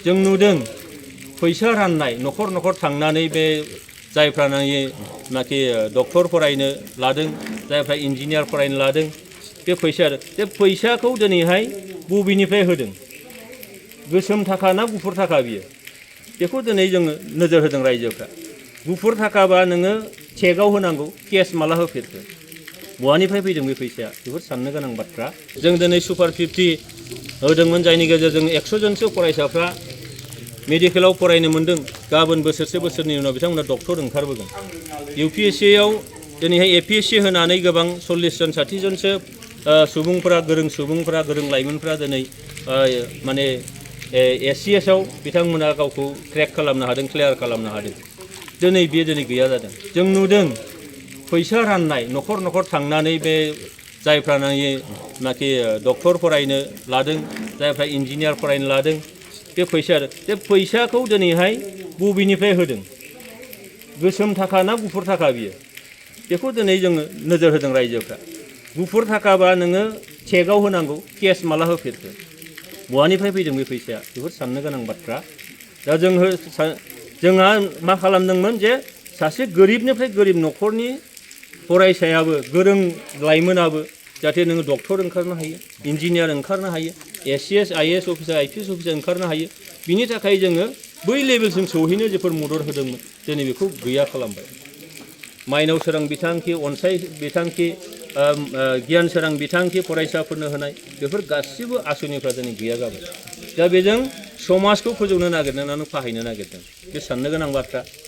जों नुदों फैसा राननाय नखर नखर थांनानै बे जायफ्रानाखि डक्टर फरायनो लादों जायफ्रा इन्जिनियार फरायनो लादों बे फैसाखौ दिनैहाय बबेनिफ्राय होदों गोसोम थाखा ना गुफुर थाखा बियो बेखौ दिनै जोङो नोजोर होदों रायजोफ्रा गुफुर थाखाबा नोङो चेकआव होनांगौ केस माला होफेरखो बहानिफ्राय फैदों बे फैसाया बेफोर साननो गोनां बाथ्रा जों दिनै सुपार 50 होदोंमोन जायनि गेजेरजों 100 जनसो फरायसाफ्रा मेडिकेलाव फरायनो मोन्दों गाबोन बोसोरनि उनाव बिथांमोना डक्टर ओंखारबोगोन UPSCआव दिनैहाय APSC होनानै गोबां 40 जन 60 जनसो सुबुंफोरा गोरों लाइमोनफोरा दिनै माने SCSआव बिथांमोना गावखौ क्रेक खालामनो हादों क्लियार खालामनो हादों दिनै गैया जादों जों नुदों फैसा राननाय नखर नखर थांनानै बे जायफ्रानाखि डक्टर फरायनो लादों जायफ्रा इन्जिनियार फरायनो लादों बे फैसाखौ दिनैहाय बबेनिफ्राय होदों गोसोम थाखा ना गुफुर थाखा बियो बेखौ दिनै जोङो नोजोर होदों रायजोफ्रा गुफुर थाखाबा नोङो चेकआव होनांगौ केस माला होफेरखो बहानिफ्राय फैदों बे फैसाया बेफोर साननो गोनां बाथ्रा दा जोंहा मा खालामदोंमोन जे सासे गोरिबनिफ्राय गोरिब नखरनि फरायसायाबो गोरों लाइमोनाबो जाहाथे नोङो डक्टर ओंखारनो हायो इन्जिनियार ओंखारनो हायो SCS IAS officer IPS officer ओंखारनो हायो बिनि थाखाय जोङो बै लेभेलसिम सौहैनो जेफोर मदद होदोंमोन दिनै बेखौ गैया खालामबाय माइनाव सोरां बिथांखि अनसाय बिथांखि गियान सोरां बिथांखि फरायसाफोरनो होनाय बेफोर गासिबो आसनिफ्रा दिनै गैया जाबाय दा बेजों समाजखौ फोजौनो नागिरदों ना फाहायनो नागिरदों बे साननो गोनां बाथ्रा